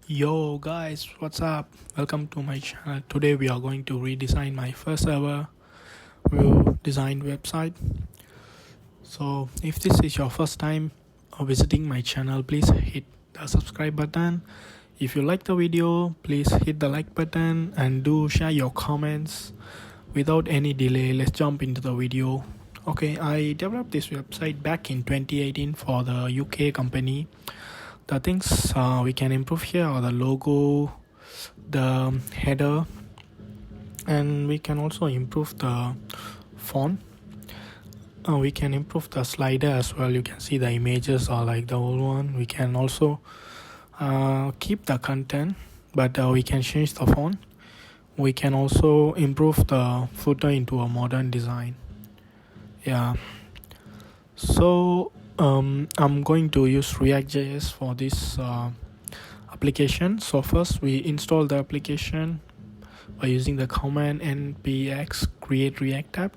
Yo guys, what's up? Welcome to my channel. Today we are going to redesign my first ever designed website. So if this is your first time visiting my channel, please hit the subscribe button. If you like the video, please hit the like button and do share your comments. Without any delay, let's jump into the video. Okay, I developed this website back in 2018 for the UK company. The things we can improve here are the logo, the header, and we can also improve the font. We can improve the slider as well. You can see the images are like the old one. We can also keep the content, but we can change the font. We can also improve the footer into a modern design. So I'm going to use reactjs for this application. So first we install the application by using the command npx create react app.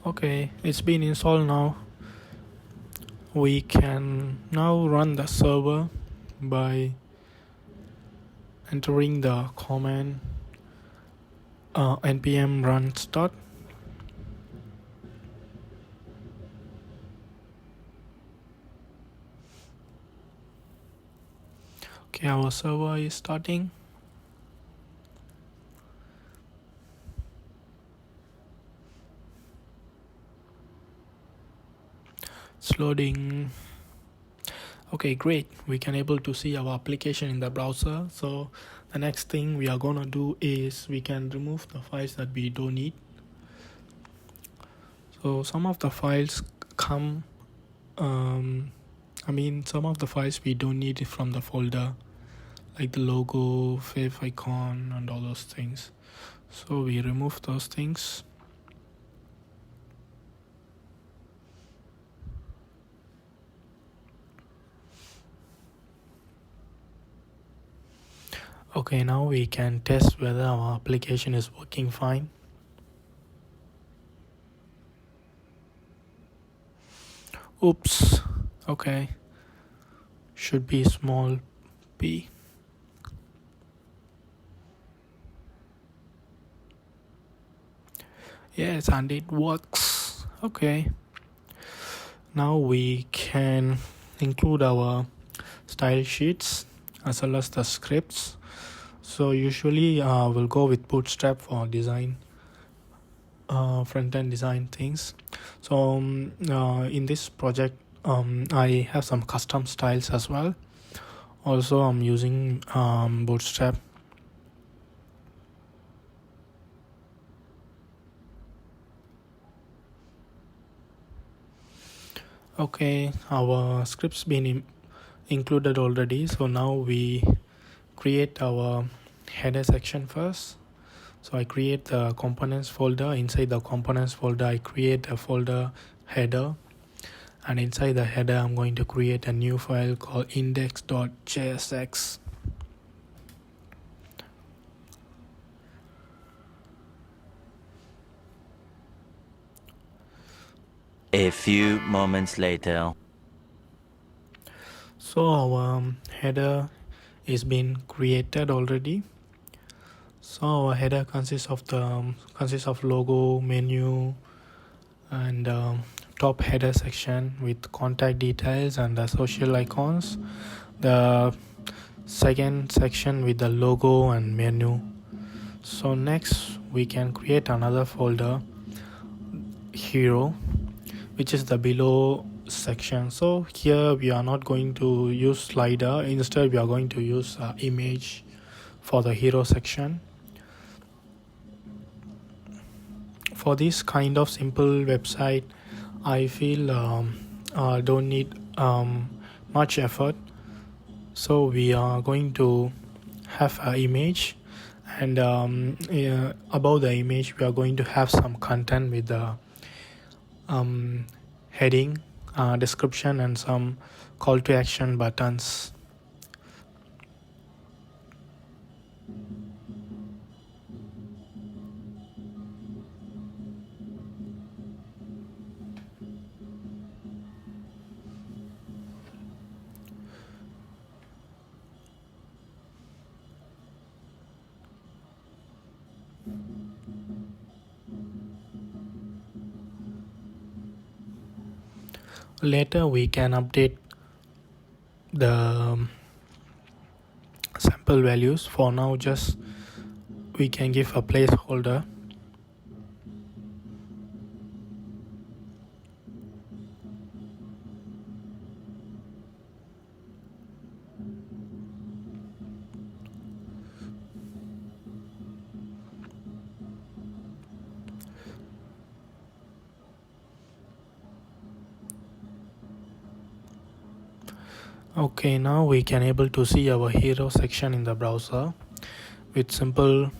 Okay, it's been installed now. We can now run the server by entering the command npm run start. Okay, our server is starting. It's loading. Okay, great. We can able to see our application in the browser. So the next thing we are gonna do is we can remove the files that we don't need. So some of the files come some of the files we don't need from the folder, like the logo, fav icon, and all those things. So we remove those things. Okay, now we can test whether our application is working fine. Oops. Okay. Should be small p. Yes, and it works. Okay. Now we can include our style sheets as well as the scripts. So usually we'll go with bootstrap for design, front-end design things. So in this project I have some custom styles as well. Also I'm using bootstrap. Okay, our scripts been included already. So now we create our header section first. So I create the components folder. Inside the components folder I create a folder header, and inside the header I'm going to create a new file called index.jsx. A few moments later. So our header is been created already. So our header consists of logo, menu, and top header section with contact details and the social icons. The second section with the logo and menu. So next we can create another folder, hero, which is the below section. So here we are not going to use slider. Instead we are going to use image for the hero section. For this kind of simple website, I feel don't need much effort. So we are going to have an image, and above the image we are going to have some content with the heading, description, and some call to action buttons. Later we can update the sample values. For now, just we can give a placeholder. Okay, now we can able to see our hero section in the browser with simple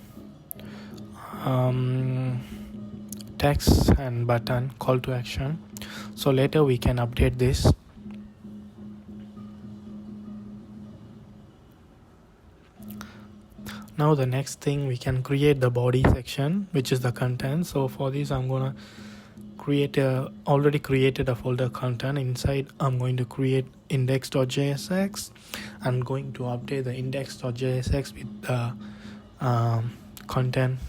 text and button call to action. So later we can update this. Now the next thing, we can create the body section, which is the content. So for this I'm gonna already created a folder content. Inside I'm going to create index.jsx. I'm going to update the index.jsx with the content.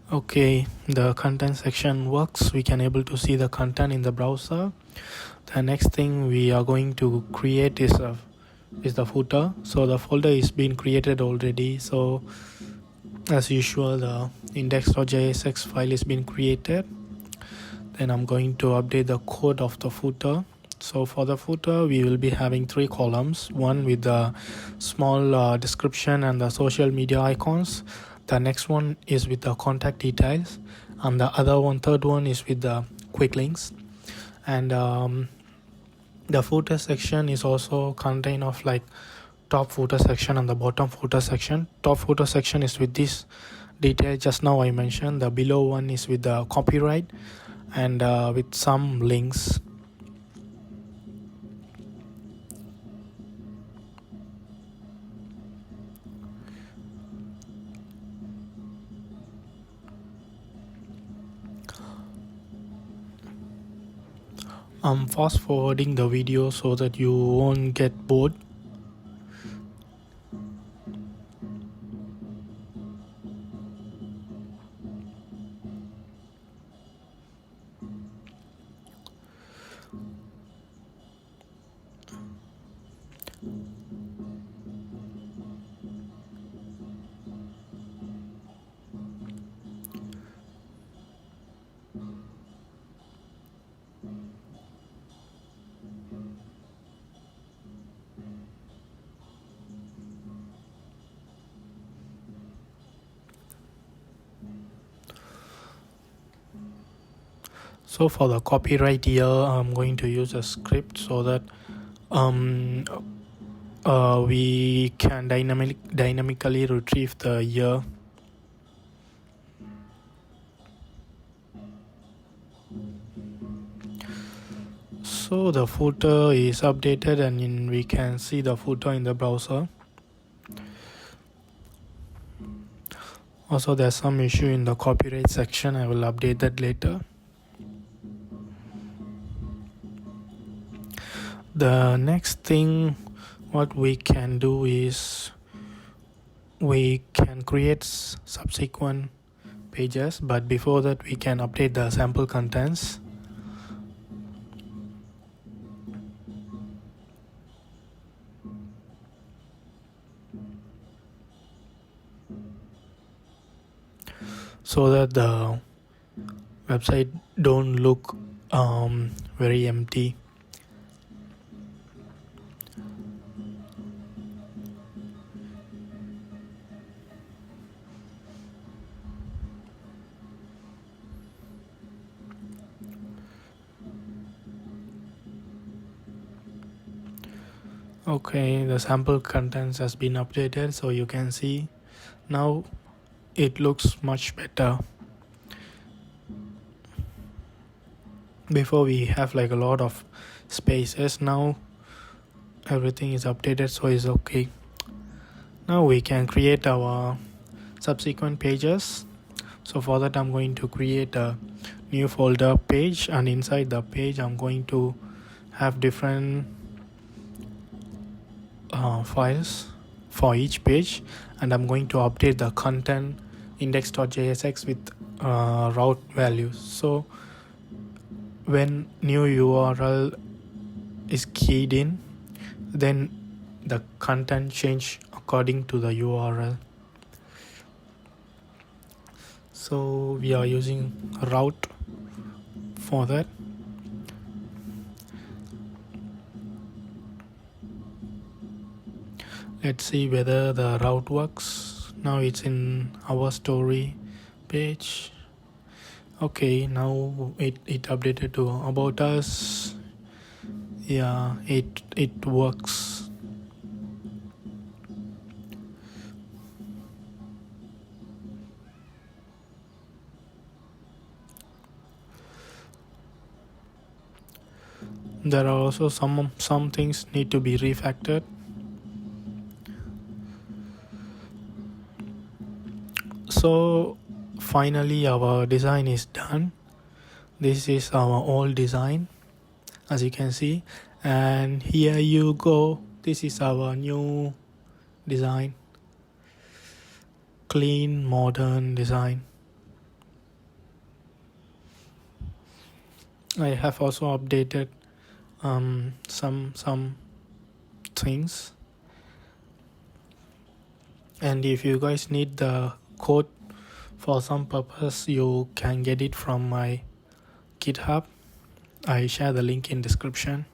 Okay, the content section works. We can able to see the content in the browser. The next thing we are going to create is the footer. So the folder is being created already. So as usual, the index.jsx file is being created. Then I'm going to update the code of the footer. So for the footer, we will be having 3 columns. One with the small description and the social media icons. The next one is with the contact details, and the third one is with the quick links. And the footer section is also contain of like top footer section and the bottom footer section. Top footer section is with this detail just now I mentioned. The below one is with the copyright and with some links. I'm fast forwarding the video so that you won't get bored. So for the copyright here, I'm going to use a script so that we can dynamically retrieve the year. So the footer is updated and we can see the footer in the browser. Also there's some issue in the copyright section. I will update that later. The next thing what we can do is we can create subsequent pages, but before that we can update the sample contents. So that the website don't look very empty. Okay, the sample contents has been updated, so you can see now it looks much better. Before we have like a lot of spaces, now everything is updated, so it's okay. Now we can create our subsequent pages. So for that I'm going to create a new folder page, and inside the page I'm going to have different files for each page, and I'm going to update the content index.jsx with route values. So when new URL is keyed in, then the content change according to the URL. So we are using route for that. Let's see whether the route works. Now it's in our story page. Okay, now it updated to about us. Yeah, it works. There are also some things need to be refactored. So finally our design is done. This is our old design, as you can see, and here you go. This is our new design, clean modern design. I have also updated some things, and if you guys need the code for some purpose, you can get it from my GitHub. I share the link in description.